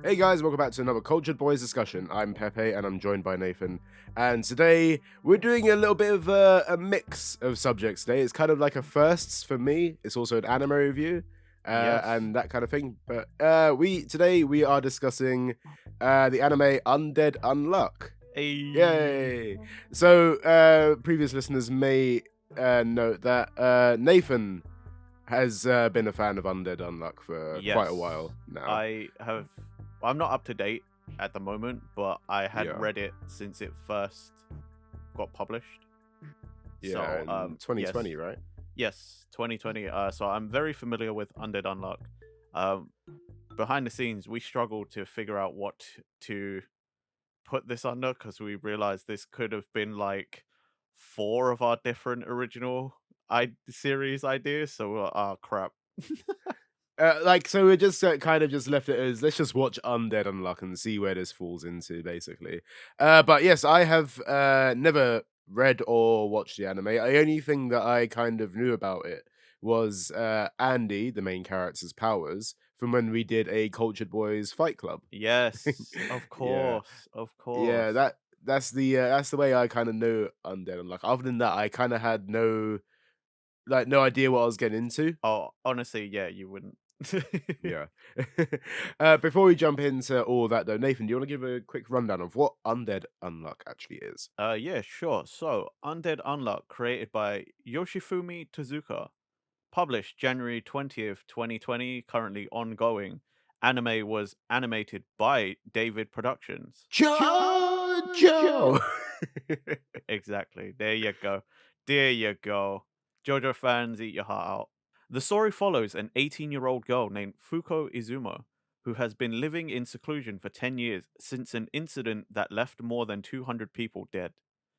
Hey guys, welcome back to another Cultured Boys discussion. I'm Pepe and I'm joined by Nathan. And today we're doing a little bit of a mix of subjects today. It's kind of like a first for me. It's also an anime review Yes. and that kind of thing. But today we are discussing the anime Undead Unluck. A Yay! So previous listeners may note that Nathan has been a fan of Undead Unluck for quite a yes. while now. I have I'm not up to date at the moment, but I had Yeah. read it since it first got published. Yeah, So in yes. 2020, right? Yes, 2020. So I'm very familiar with Undead Unluck. Um Behind the scenes, we struggled to figure out what to put this under because we realized this could have been like four of our different original series ideas. So we're like, oh crap. So we just kind of just left it as let's just watch Undead Unluck and see where this falls into, basically. But yes, I have never read or watched the anime. The only thing that I kind of knew about it was Andy, the main character's powers, from when we did a Cultured Boys Fight Club. Yes, of Yeah, course, of yeah, course. that's the way I kind of know Undead Unluck. Other than that, I kind of had no idea what I was getting into. Oh, honestly, yeah, you wouldn't. Yeah. Before we jump into all that, though, Nathan, do you want to give a quick rundown of what Undead Unluck actually is? Yeah, sure. So, Undead Unluck, created by Yoshifumi Tezuka, published January 20th, 2020, currently ongoing. Anime was animated by David Productions. Jojo! Exactly. There you go. There you go. JoJo fans, eat your heart out. The story follows an 18-year-old girl named Fuko Izumo, who has been living in seclusion for 10 years since an incident that left more than 200 people dead,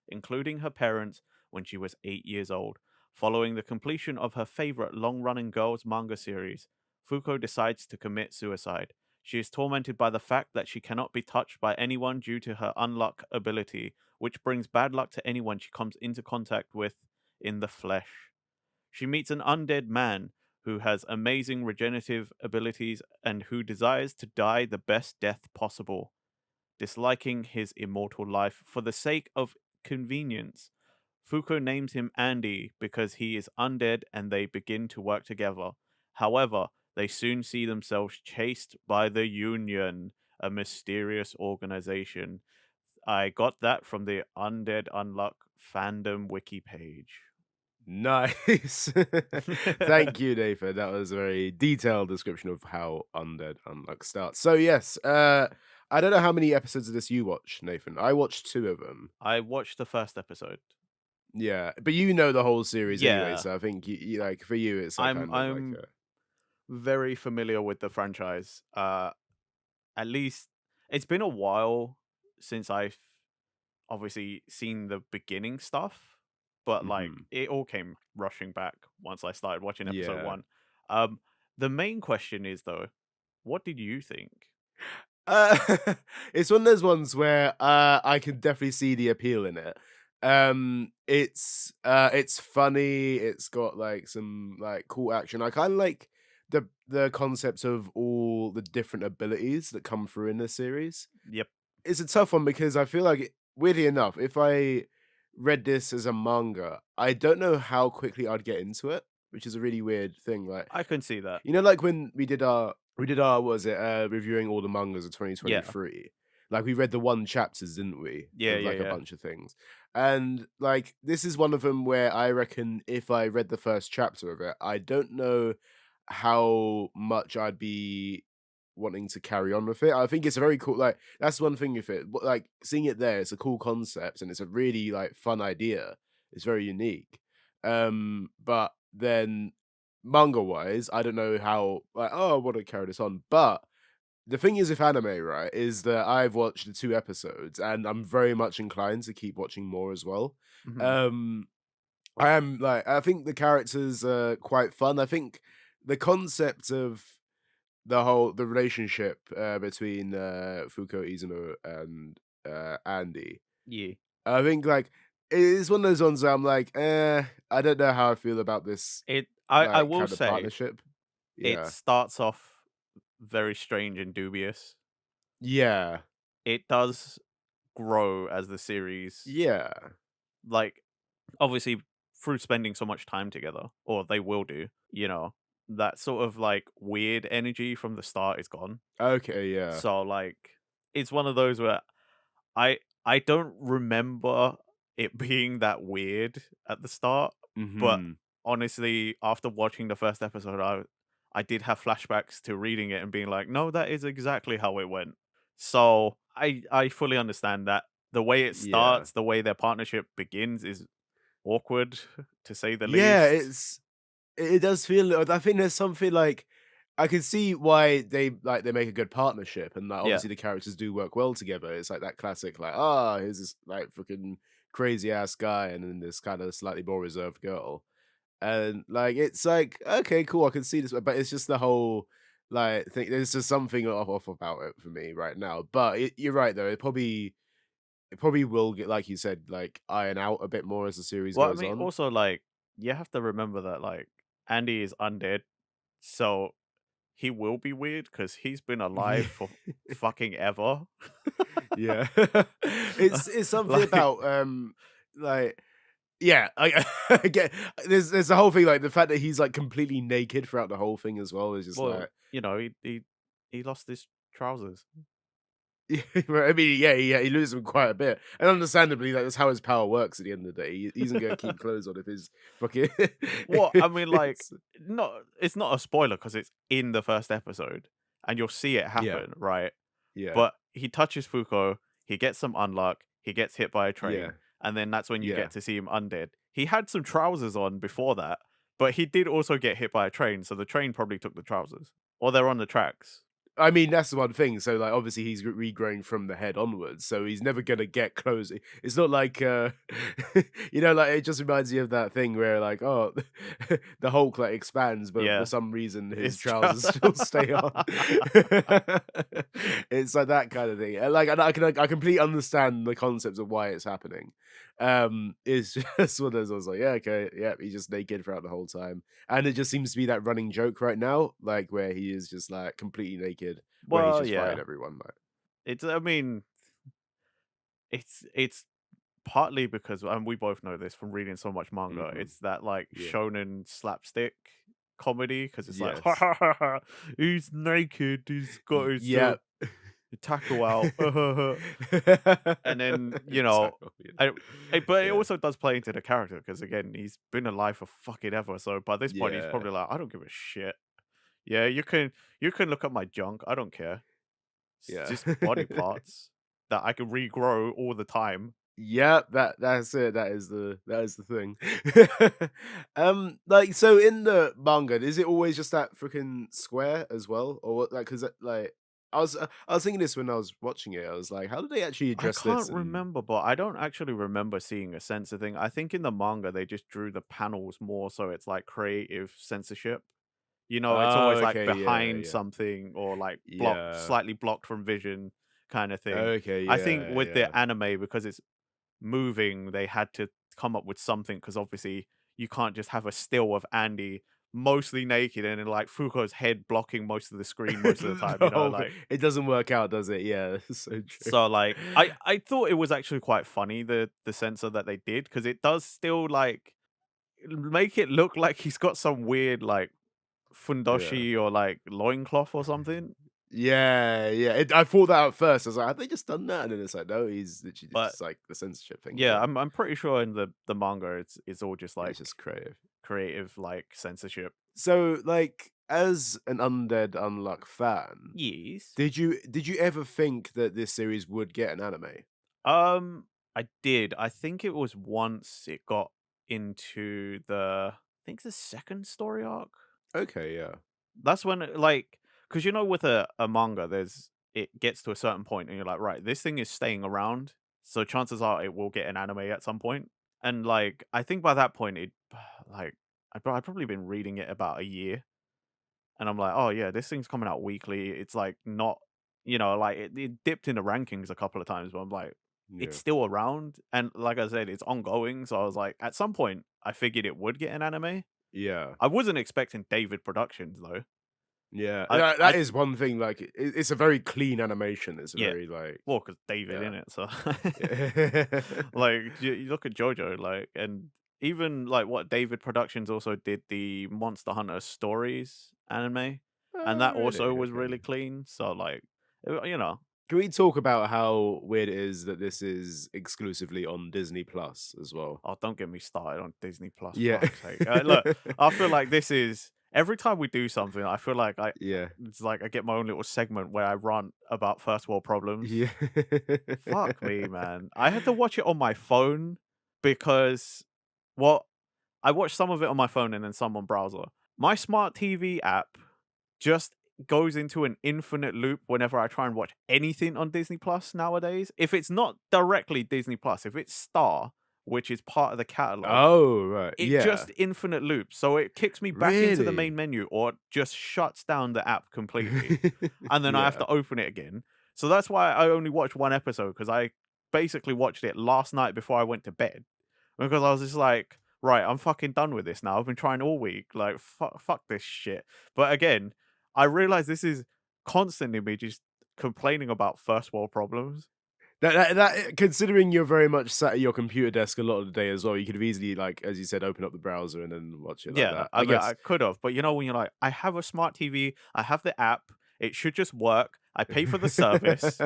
including her parents when she was 8 years old. Following the completion of her favorite long running girls manga series, Fuko decides to commit suicide. She is tormented by the fact that she cannot be touched by anyone due to her unluck ability, which brings bad luck to anyone she comes into contact with in the flesh. She meets an undead man who has amazing regenerative abilities and who desires to die the best death possible, disliking his immortal life for the sake of convenience. Fuko names him Andy because he is undead and they begin to work together. However, they soon see themselves chased by the Union, a mysterious organization. I got that from the Undead Unluck fandom wiki page. Nice. Thank you, Nathan. That was a very detailed description of how Undead Unluck starts. So, yes, I don't know how many episodes of this you watched, Nathan. I watched two of them. I watched the first episode. Yeah, but you know the whole series anyway, Yeah, so I think you like for you, it's like I'm kind of like I'm a very familiar with the franchise. At least it's been a while since I've obviously seen the beginning stuff, but like mhm. it all came rushing back once I started watching episode Yeah. 1. Um the main question is though, what did you think? Uh, it's one of those ones where, I can definitely see the appeal in it. It's funny, it's got, like, some, like, cool action. I kinda like the concept of all the different abilities that come through in this series. Yep. It's a tough one because I feel like weirdly enough, if I read this as a manga, I don't know how quickly I'd get into it, which is a really weird thing, like, I can see that. like when we did our what was it, reviewing all the mangas of Yeah. 2023. Like, we read the 1 chapters, didn't we, Yeah, of, yeah, like, a yeah. bunch of things. And, like, this is one of them where I reckon if I read the first chapter of it, I don't know how much I'd be wanting to carry on with it. I think it's a very cool like, that's one thing with it, but, like, seeing it there, it's a cool concept, and it's a really, like, fun idea. It's very unique. But then manga-wise, I don't know how like, "Oh, I wanna carry this on," but the thing is with anime, right, is that I've watched the 2 episodes, and I'm very much inclined to keep watching more as well. Mhm. Um, I think the characters are quite fun. I think the concept of the relationship, between, Fuko Izumo and, Andy, Yeah. I think, like, it's one of those ones where I'm like, I don't know how I feel about this, I like, will kind of say partnership." it Yeah. starts off very strange and dubious. Yeah. It does grow as the series, Yeah. like, obviously, through spending so much time together, or they will do, that sort of, like, weird energy from the start is gone. Okay, yeah. So, like, it's one of those where I don't remember it being that weird at the start, but Mhm. honestly, after watching the first episode, I did have flashbacks to reading it and being like, "No, that is exactly how it went." So, I fully understand that. The way it Yeah. starts, the way their partnership begins is awkward, to say the Yeah, least. it does feel I think there's something like I can see why they make a good partnership and, like, Yeah. obviously the characters do work well together. It's like that classic, like, "Ah, here's this, like, freaking crazy ass guy and then this kinda slightly more reserved girl." And, like, it's like, "Okay, cool, I can see this," but it's just the whole, like, thing there's just something off about it for me right now. But you're right, though, it probably will get, like you said, like, iron out a bit more as the series Well, I goes mean, on. also, like, you have to remember that, like, Andy is undead, so he will be weird because 'cause he's been alive Yeah. for fucking ever. Yeah. It's something Like, about, like yeah, I get there's the whole thing, like, the fact that he's, like, completely naked throughout the whole thing as well is just well, like he lost his trousers. yeah, right, I mean, yeah, he loses them quite a bit, and understandably, like, that's how his power works at the end of the day. He isn't gonna keep clothes on if his fucking Well, I if mean, like, it's it's not a spoiler because it's in the first episode, and you'll see it yeah, happen, right? yeah, But he touches Fuko, he gets some unluck, he gets hit by a yeah, train, and then that's when you yeah. get to see him undead. He had some trousers on before that, but he did also get hit by a train, so the train probably took the trousers. Or they're on the tracks. I mean, that's the one thing. So, like, obviously, he's regrowing from the head onwards, so he's never gonna get close. It's not like, like it just reminds you of that thing where, like, oh, the Hulk like expands, but for Yeah. some reason his It's true. trousers still stay on. It's like that kind of thing. And I completely understand the concepts of why it's happening. It's just one of those. I was like, yeah, okay, yeah, he's just naked throughout the whole time. And it just seems to be that running joke right now, like where he is just like completely naked, where he's Well, just fighting yeah. everyone. Like, I mean, it's partly because, and we both know this from reading so much manga, hmm it's that like yeah, shonen slapstick comedy because it's like, ha yes, ha ha ha, he's naked, he's got his yeah. tackle out, and then Tackle, I, yeah, but it yeah, also does play into the character because again, he's been alive for fucking ever. So by this point, he's yeah, probably like, I don't give a shit. Yeah, you can look at my junk. I don't care. It's yeah. just body parts that I can regrow all the time. Yeah, that's it. That is the thing. Like so in the manga, is it always just that freaking square as well, or what? Like, because like I was thinking this when I was watching it. I was like, how did they actually I address can't this? And remember, but I don't actually remember seeing a censor thing. I think in the manga they just drew the panels more so it's like creative censorship. It's oh, always like okay, yeah, behind yeah, something or like yeah. slightly blocked from vision kind of thing. Okay, I think yeah, with yeah, the anime because it's moving, they had to come up with something because obviously you can't just have a still of Andy mostly naked and then like Fuko's head blocking most of the screen most of the time, the whole thing. like It doesn't work out, does it? Yeah, that's so true. so, like, I thought it was actually quite funny, the censor that they did because it does still, like, make it look like he's got some weird, like, Yeah. fundoshi or, like, loincloth or something, Yeah, yeah. I thought that at first. I was like, have they just done that? And then it's like, no, he's literally but, just like the censorship thing yeah, again. I'm pretty sure in the manga, it's all just, It's like, just creative. creative, like, censorship. So, like, as an Undead Unluck fan, Yes. did you ever think that this series would get an anime? I did. I think it was once it got into I think the 2nd story arc? Okay, yeah. That's when like, because with a manga, it gets to a certain point and you're like, "Right, this thing is staying around, so chances are it will get an anime at some point." And, like, I think by that point, like, I'd probably been reading it about a year, and I'm like, "Oh, yeah, this thing's coming out weekly." It's, like, not like, it dipped in the rankings a couple of times, but I'm like, "It's Yeah. still around," and like I said, it's ongoing, so I was like, at some point, I figured it would get an anime. Yeah. I wasn't expecting David Productions, though. Yeah, I that I is one thing, like, it's a very clean animation, it's a Yeah. very, like Well, because David yeah. in it, so Yeah. like you look at JoJo, like, and even like what David Productions also did the Monster Hunter Stories anime, and Oh, that also really? was Okay. really clean. So like, you know, Can we talk about how weird it is that this is exclusively on Disney Plus as well? oh, don't get me started on Disney Plus. Yeah. Fuck's sake! Look, I feel like this is every time we do something, I feel like Yeah. it's like I get my own little segment where I rant about first world problems. Yeah. Fuck me, man. I had to watch it on my phone because, well, I watched some of it on my phone and then some on browser. My smart TV app just goes into an infinite loop whenever I try and watch anything on Disney Plus nowadays. If it's not directly Disney Plus, if it's Star, which is part of the catalog, Oh, right. it Yeah. just infinite loops. So it kicks me back into the main Really? menu or just shuts down the app completely and then I have Yeah. to open it again. So that's why I only watched one episode because I basically watched it last night before I went to bed because I was just like, right, I'm fucking done with this now. I've been trying all week, like fuck this shit. But again, I realize this is constantly me just complaining about first world problems. Considering you're very much sat at your computer desk a lot of the day as well, you could have easily, like, as you said, open up the browser and then watch it like Yeah, that. I I guess. could have, but you know when you're like, I have a smart TV, I have the app, it should just work. I pay for the service.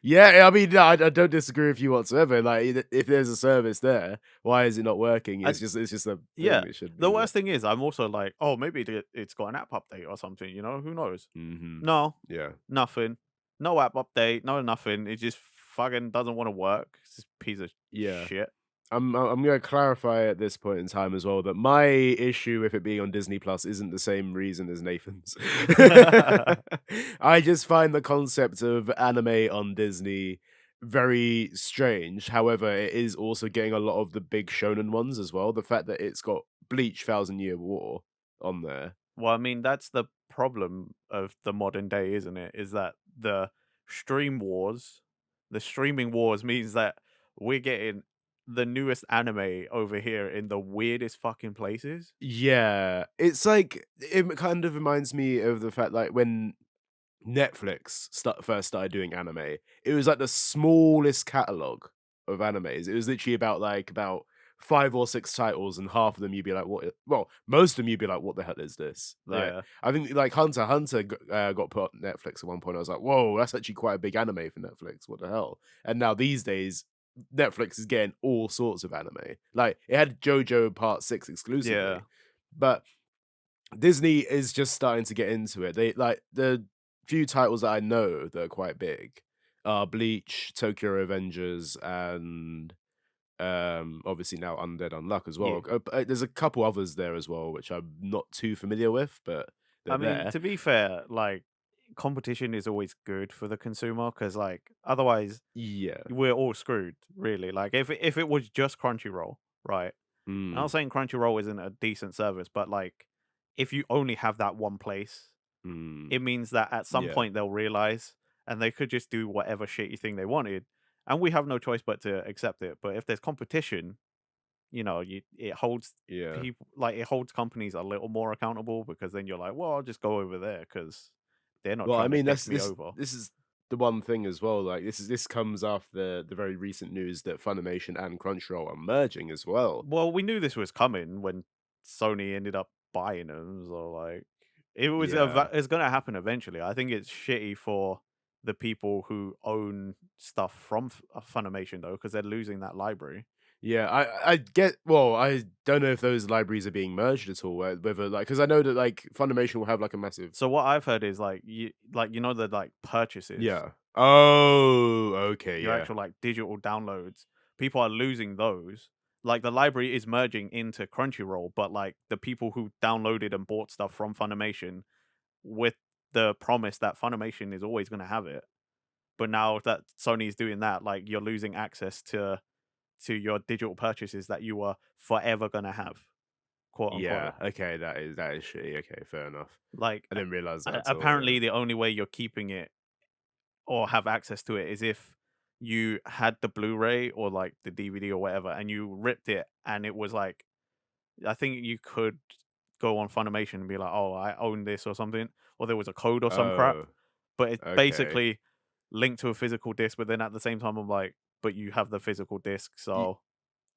Yeah, I mean, no, I don't disagree with you whatsoever. Like, if there's a service there, why is it not working? And It's just a thing. yeah, It should the be there. worst thing is I'm also like, "Oh, maybe it's got an app update or something," you know, who knows? Hmm. No, Yeah. nothing. No app update, no nothing. It just fucking doesn't wanna work. It's just a piece of Yeah. shit. I'm gonna clarify at this point in time as well that my issue with it being on Disney Plus isn't the same reason as Nathan's. I just find the concept of anime on Disney very strange. However, it is also getting a lot of the big shonen ones as well. The fact that it's got Bleach Thousand Year War on there. Well, I mean, that's the problem of the modern day, isn't it? Is that stream wars the streaming wars means that we're getting the newest anime over here in the weirdest fucking places. Yeah, it's like it kind of reminds me of the fact like when Netflix first started doing anime, it was like the smallest catalog of animes. It was literally about 5 or 6 titles, and half of them you'd be like, "What well, most of them you'd be like, "What the hell is this?" Like, Yeah. I think, like, Hunter x Hunter got put on Netflix at one point. I was like, "Whoa, that's actually quite a big anime for Netflix. What the hell?" And now these days, Netflix is getting all sorts of anime. Like, it had JoJo Part 6 Yeah. exclusively, but Disney is just starting to get into it. They like the few titles that I know that are quite big are Bleach, Tokyo Revengers, and obviously now Undead Unluck as Yeah. well. There's a couple others there as well, which I'm not too familiar with, but they're I mean, there. to be fair, like competition is always good for the consumer because, like, otherwise Yeah. we're all screwed, really. Like, if it was just Crunchyroll, right? I'm Mm, not saying Crunchyroll isn't a decent service, but like, if you only have that one place, mm, it means that at some yeah. point they'll realize and they could just do whatever shitty thing they wanted, and we have no choice but to accept it. But if there's competition, it holds Yeah. people like it holds companies a little more accountable because then you're like, well, I'll just go over there because they're not Well, I trying to mean, dick me over. this is the one thing as well. Like, this comes after the very recent news that Funimation and Crunchyroll are merging as well. Well, we knew this was coming when Sony ended up buying them, so like Yeah. it's gonna happen eventually. I think it's shitty for the people who own stuff from Funimation though, because they're losing that library. Yeah, I get well, I don't know if those libraries are being merged at all, whether, like, because I know that, like, Funimation will have, like, a massive So what I've heard is like the like purchases, yeah. Oh, okay, your yeah. actual like digital downloads, people are losing those. Like the library is merging into Crunchyroll, but like the people who downloaded and bought stuff from Funimation with the promise that Funimation is always going to have it. But now that Sony is doing that, like you're losing access to your digital purchases that you are forever going to have, quote Yeah, unquote. okay, that is shitty, okay, fair enough. Like I didn't realize that at all, yeah. apparently the only way you're keeping it or have access to it is if you had the Blu-ray or like the DVD or whatever and you ripped it and it was like I think you could go on Funimation and be like, "Oh, I own this," or something, or there was a code or some crap, Oh, but it's okay. basically linked to a physical disc. But then at the same time, I'm like, "But you have the physical disc, Y so."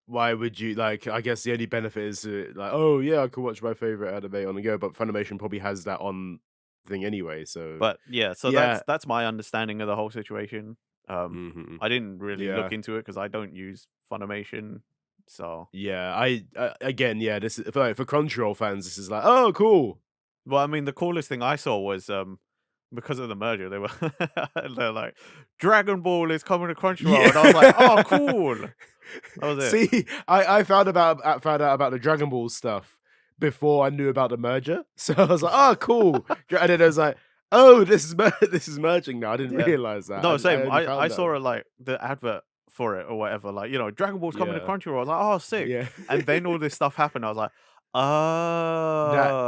Why would you like, I guess the only benefit is like, "Oh, yeah, I could watch my favorite anime on the go," but Funimation probably has that on thing anyway, so But yeah, so yeah. that's my understanding of the whole situation. Um, Mhm. I didn't really look Yeah. into it because I don't use Funimation, so. Yeah, again, yeah, this is for Crunchyroll fans, this is like, "Oh, cool." Well, I mean, the coolest thing I saw was, because of the merger, they were they're like, "Dragon Ball is coming to Crunchyroll," and I was like, "Oh, Yeah. cool." That was it. See, I found out about the Dragon Ball stuff before I knew about the merger, so I was like, "Oh, cool." And then I was like, "Oh, this is merging now." I didn't Yeah. realize that. No, I same. only I found saw out. it, like, the advert for it or whatever, like, "Dragon Ball's coming to Yeah. Crunchyroll." I was like, "Oh, sick." Yeah. And then all this stuff happened. I was like,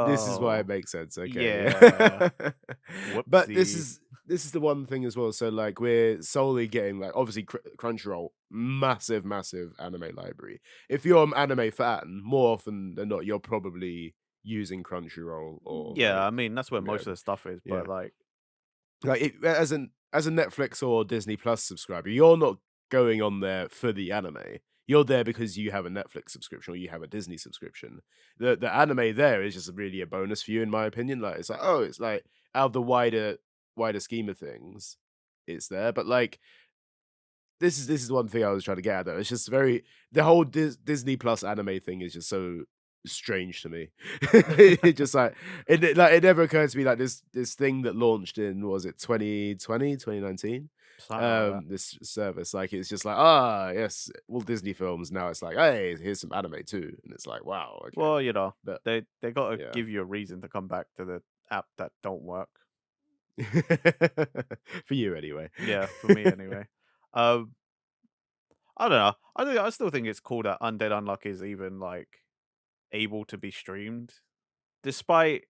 This is why it "Oh, makes sense, okay, yeah. yeah. But Whoopsie." this is the one thing as well, so, like, we're solely getting, like, obviously Crunchyroll, massive anime library. If you're an anime fan, more often than not, you're probably using Crunchyroll or, Yeah, like, I mean, that's where yeah, most of the stuff is, yeah. but, like. Like, as a Netflix or Disney Plus subscriber, you're not going on there for the anime. You're there because you have a Netflix subscription or you have a Disney subscription. The anime there is just really a bonus for you, in my opinion. Like, it's like, oh, it's like out of the wider scheme of things, it's there. But like, this is one thing I was trying to get at though. It's just very the whole Disney Plus anime thing is just so strange to me. It just like it never occurred to me like this thing that launched in was it 2020 2019. Something like that. This service like it's just like ah yes all Disney films now it's like hey here's some anime too and it's like wow okay Well, but they gotta yeah give you a reason to come back to the app that don't work. for you anyway. Yeah, for me anyway. Um, I don't know. I still think it's cool that Undead Unluck is even, like, able to be streamed despite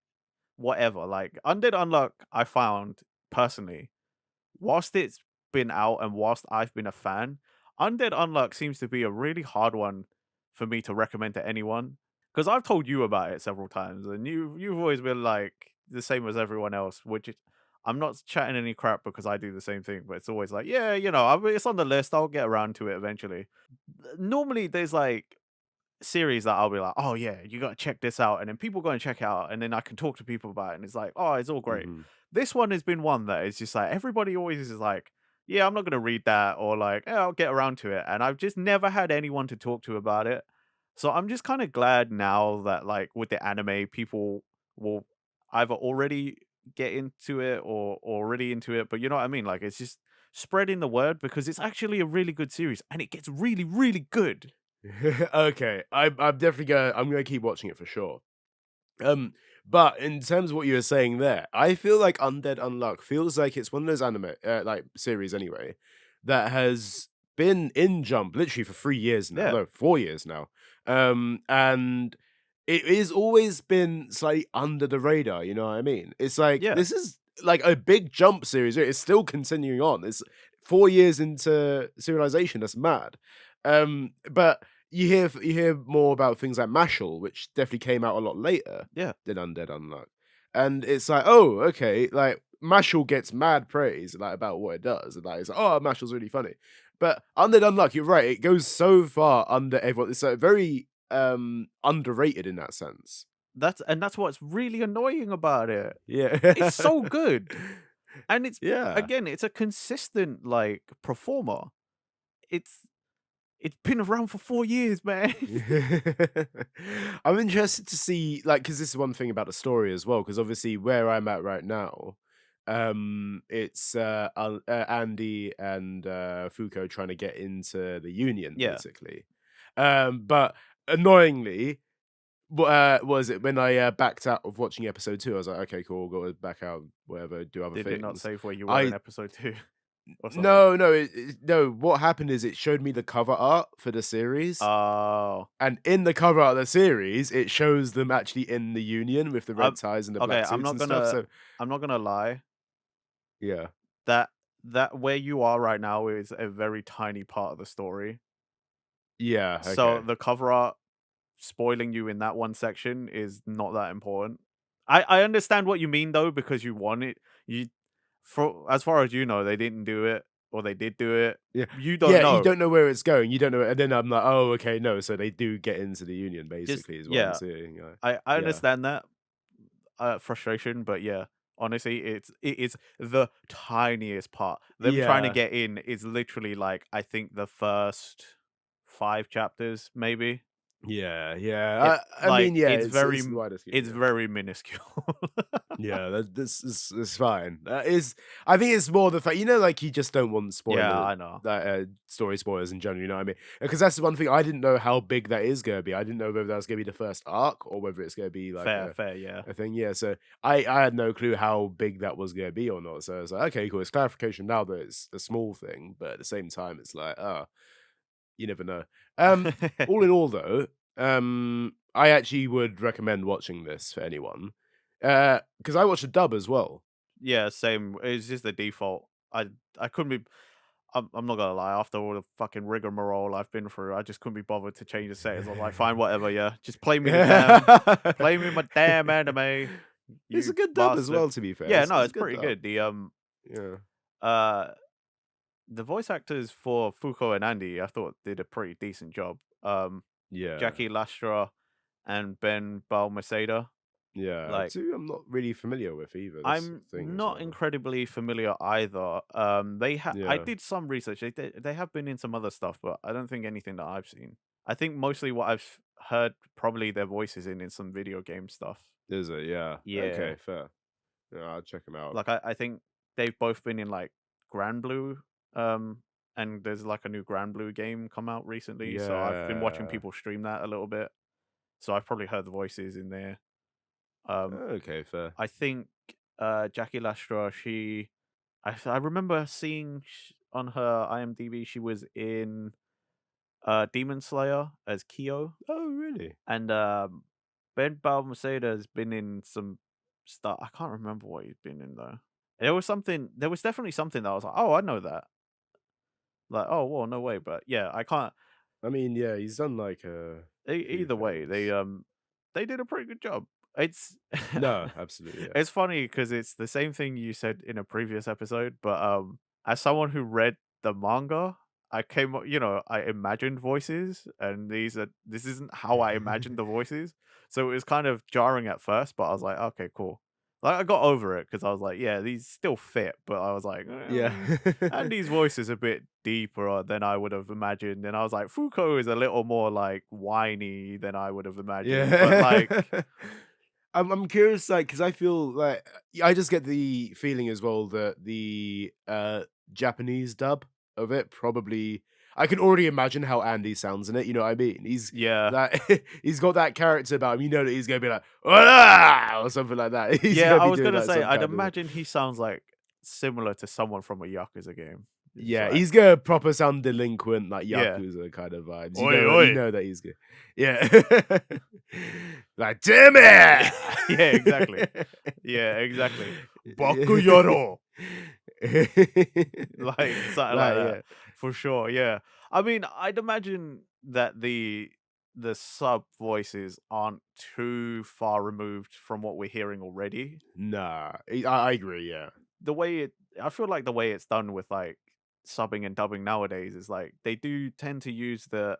whatever. Like, Undead Unluck, I found, personally, whilst it's been out and whilst I've been a fan, Undead Unluck seems to be a really hard one for me to recommend to anyone. Because I've told you about it several times, and you've always been like the same as everyone else. I'm not chatting any crap because I do the same thing, but it's always like, yeah, it's on the list. I'll get around to it eventually. Normally, there's like series that I'll be like, "Oh yeah, you gotta check this out," and then people go and check it out, and then I can talk to people about it, and it's like, "Oh, it's all great." Hmm. This one has been one that is just like everybody always is like, "Yeah, I'm not gonna read that," or like, "Yeah, I'll get around to it," and I've just never had anyone to talk to about it. So I'm just kind of glad now that like with the anime, people will either already get into it or already into it, but you know what I mean? Like it's just spreading the word because it's actually a really good series and it gets really good. Okay, I'm definitely I'm gonna keep watching it for sure. Um, but in terms of what you were saying there, I feel like Undead Unluck feels like it's one of those anime, like series anyway, that has been in Jump literally for 3 years now, Yeah, no, 4 years now. And it is always been slightly under the radar. You know what I mean? It's like yeah. this is like a big Jump series. It's still continuing on. It's 4 years into serialization. That's mad. But you hear more about things like Mashal, which definitely came out a lot later Yeah, than Undead Unluck. And it's like, oh, okay, like Mashal gets mad praise like about what it does. And like it's like, oh, Mashal's really funny. But Undead Unluck, you're right, it goes so far under everyone. It's like very underrated in that sense. that's what's really annoying about it. Yeah. It's so good, and Yeah. it's a consistent, like, performer. It's it's been around for 4 years, man. I'm interested to see, like, because this is one thing about the story as well. Because obviously, where I'm at right now, it's Andy and Foucault trying to get into the union, Yeah, basically. But annoyingly, what was it when I backed out of watching episode 2? I was like, okay, cool, got to back out, whatever, do other did it not things. save where you were in I episode 2 or something? no, no. What happened is it showed me the cover art for the series, Oh, and in the cover art of the series, it shows them actually in the union with the red I'm ties and the okay, black suits and stuff. So I'm not gonna lie, yeah, that where you are right now is a very tiny part of the story. yeah, So, okay, the cover art spoiling you in that one section is not that important. I understand what you mean though, because you want it. You for as far as you know, they didn't do it or they did do it. Yeah. You don't Yeah, you know. don't know where it's going, you don't know and then I'm like, "Oh, okay, no, so they do get into the Union, Just basically, is what I'm yeah, seeing." I Yeah. understand that frustration, but yeah, honestly, it is the tiniest part. Them trying to Yeah. get in is literally like I think the first 5 chapters, maybe. Yeah, yeah. It I like mean, yeah, it's the wider scheme, it's yeah. very minuscule. Yeah, this is fine. Is I think it's more the fact like you just don't want Yeah, spoiler I know. story spoilers in general. You know what I mean? Because that's the one thing I didn't know how big that is gonna be. I didn't know whether that was gonna be the first arc or whether it's gonna be like Fair, fair, yeah. a thing. Yeah, so I had no clue how big that was gonna be or not. So I was like, okay, cool. It's clarification now that it's a small thing, but at the same time, it's like, you never know. All in all, though, I actually would recommend watching this for anyone. Because I watched a dub as well. Yeah, same. It's just the default. I couldn't be. I'm not gonna lie. After all the fucking rigmarole I've been through, I just couldn't be bothered to change the settings. I was like, fine, whatever. Yeah, just play me my damn anime, It's a you good dub as bastard. well, to be fair. Yeah, no, It's a it's good pretty dub. good. Yeah. Uh the voice actors for Fuko and Andy, I thought did a pretty decent job. Yeah. Jackie Lastra and Ben Balmaceda. Yeah. Like, Two I'm not really familiar with either. That's I'm the thing as not well. incredibly familiar either. I Yeah. did some research. They have been in some other stuff, but I don't think anything that I've seen. I think mostly what I've heard probably their voices in some video game stuff. Is it? Yeah. Yeah, Okay, fair. Yeah, I'll check them out. like I think they've both been in like Grand Blue. And there's like a new Grand Blue game come out recently, so I've been watching Yeah. people stream that a little bit. So I've probably heard the voices in there. Um, Okay, fair. I think Jackie Lastra, I remember seeing on her IMDb she was in Demon Slayer as Kyo, Oh, really? and Ben Balmaceda has been in some stuff. I can't remember what he's been in though. There was something. There was definitely something that I was like, oh, I know that. Like, oh, well, no way. But yeah, I can't. I mean, yeah, he's done like a few Either way, things. they did a pretty good job. It's No, absolutely, yeah. it's funny because it's the same thing you said in a previous episode, but as someone who read the manga, I imagined voices, and this isn't how I imagined the voices, so it was kind of jarring at first, but I was like, okay, cool. Like I got over it because I was like, yeah, these still fit, but I was like, Yeah. Andy's voice is a bit deeper than I would have imagined, and I was like, Foucault is a little more like whiny than I would have imagined, but like, Yeah. I'm curious, like, because I feel like I just get the feeling as well that the, Japanese dub of it probably I can already imagine how Andy sounds in it, you know what I mean? He's yeah, like he's got that character about him, you know that he's gonna be like, "Wah!" or something like that. He's yeah, gonna I be was doing gonna like say, some I'd kind of imagine he sounds like similar to someone from a Yakuza game. It's yeah, like, he's gonna proper sound delinquent, like yeah, Yakuza kind of vibes. oi, You oi, know that he's good. Yeah. Like, "Damn it!" yeah, exactly, yeah, exactly. Bakuyaro, like something like Like, that, yeah. for sure. Yeah, I mean, I'd imagine that the sub voices aren't too far removed from what we're hearing already. Nah, I agree, yeah. The way it I feel like the way it's done with, like, subbing and dubbing nowadays is, like, they do tend to use the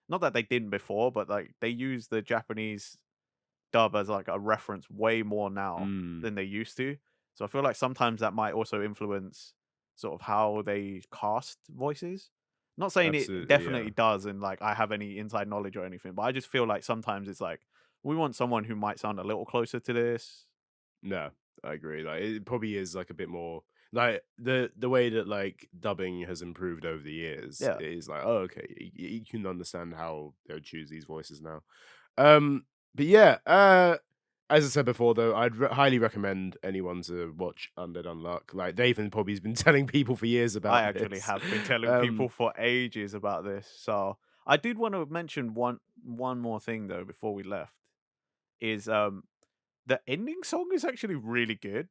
not that they didn't before, but, like, they use the Japanese dub as, like, a reference way more now Mm, than they used to. So I feel like sometimes that might also influence sort of how they cast voices. Not saying it absolutely, yeah. definitely does and, like, I have any inside knowledge or anything, but I just feel like sometimes it's like, we want someone who might sound a little closer to this. No, I agree. Like it probably is like a bit more like the way that like dubbing has improved over the years Yeah, is like, oh, okay, you can understand how they'll choose these voices now. But yeah, as I said before, though, I'd highly recommend anyone to watch Undead Unluck. Like Nathan probably has been telling people for years I about actually this. have been telling people for ages about this. So I did want to mention one more thing though before we left is the ending song is actually really good.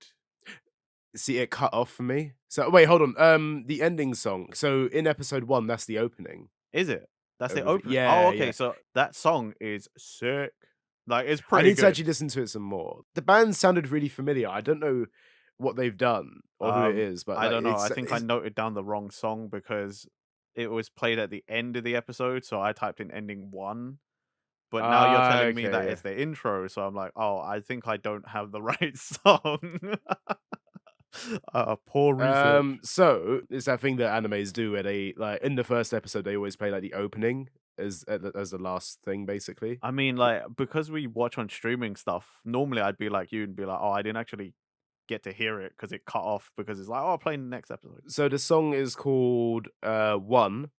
See, it cut off for me. So wait, hold on. The ending song. So in episode 1, that's the opening. Is it? That's the over the opening. Oh, yeah, okay, yeah. so that song is sick. Like, it's I pretty need to good. actually listen to it some more. The band sounded really familiar. I don't know what they've done or who it is, but, I like, don't know. I think I it's noted down the wrong song because it was played at the end of the episode, so I typed in ending 1, but now you're telling me okay, that yeah. it's the intro, so I'm like, "Oh, I think I don't have the right song." Poor research. So it's that thing that animes do where they like in the first episode they always play like the opening as the last thing basically. I mean, like, because we watch on streaming stuff, normally I'd be like you and be like, "Oh, I didn't actually get to hear it because it cut off because it's like, oh, playing the next episode." So the song is called One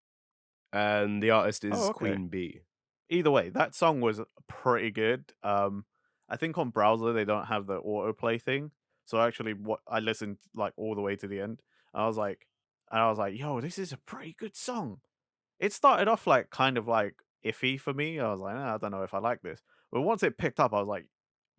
and the artist Oh, is okay. Queen Bee. Either way, that song was pretty good. I think on browser they don't have the autoplay thing, so actually, what I listened like all the way to the end. I was like, "Yo, this is a pretty good song." It started off like kind of like iffy for me. I was like, I don't know if I like this," but once it picked up, I was like,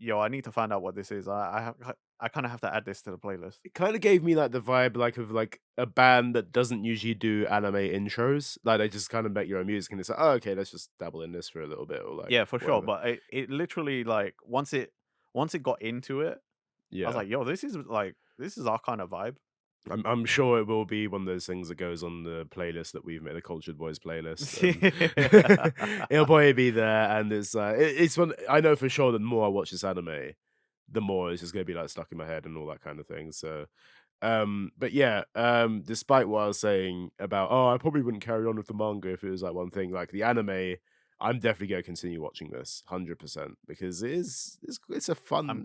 "Yo, I need to find out what this is. I kind of have to add this to the playlist." It kind of gave me like the vibe like of like a band that doesn't usually do anime intros. Like they just kind of make your own music and it's like, oh okay, let's just dabble in this for a little bit or like Yeah, for sure. whatever. But it literally like once it got into it, I was Yeah. like, "Yo, this is our kind of vibe." I'm sure it will be one of those things that goes on the playlist that we've made, the Cultured Boys playlist, and it'll probably be there. And it's one I know for sure that the more I watch this anime, the more it's just gonna be like stuck in my head and all that kind of thing. So, but yeah, despite what I was saying about, oh, I probably wouldn't carry on with the manga if it was like one thing, like the anime. I'm definitely gonna continue watching this 100% because I'm it's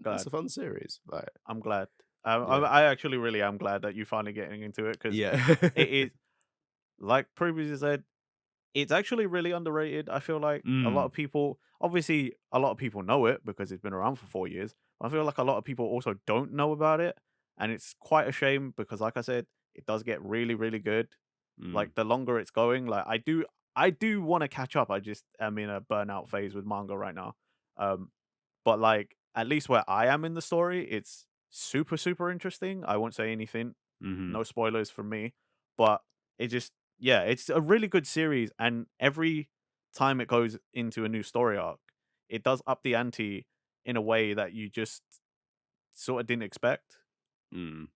glad. a fun series. Like, I'm glad. yeah, I actually really am glad that you finally getting into it because yeah. it is like previously said, it's actually really underrated. I feel like a lot Mm, of people, obviously, a lot of people know it because it's been around for 4 years. I feel like a lot of people also don't know about it, and it's quite a shame because, like I said, it does get really, really good. mm, Like the longer it's going, like I do want to catch up. I just am in a burnout phase with manga right now. Um, but like at least where I am in the story, it's super, super interesting. I won't say anything, mhm. no spoilers from me, but it just yeah, it's a really good series, and every time it goes into a new story arc, it does up the ante in a way that you just sort of didn't expect. Mm.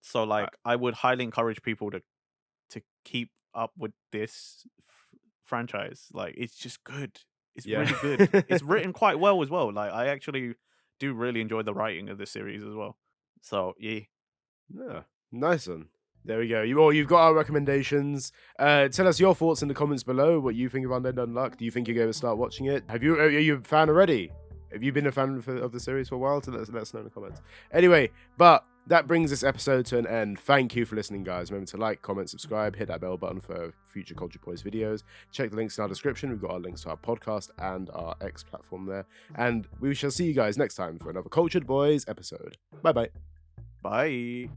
So I like I would highly encourage people to keep up with this franchise. Like it's just good. It's yeah. really good. It's written quite well as well. Like I actually do really enjoy the writing of this series as well. So yeah, Yeah, nice one. There we go. You've got our recommendations. Tell us your thoughts in the comments below. What you think of Undead Unluck? Do you think you're going to start watching it? Are you a fan already? Have you been a fan of the series for a while? Let us know in the comments. Anyway, but that brings this episode to an end. Thank you for listening, guys. Remember to like, comment, subscribe, hit that bell button for future Culture Boys videos. Check the links in our description. We've got our links to our podcast and our X platform there. And we shall see you guys next time for another Cultured Boys episode. Bye bye. bye.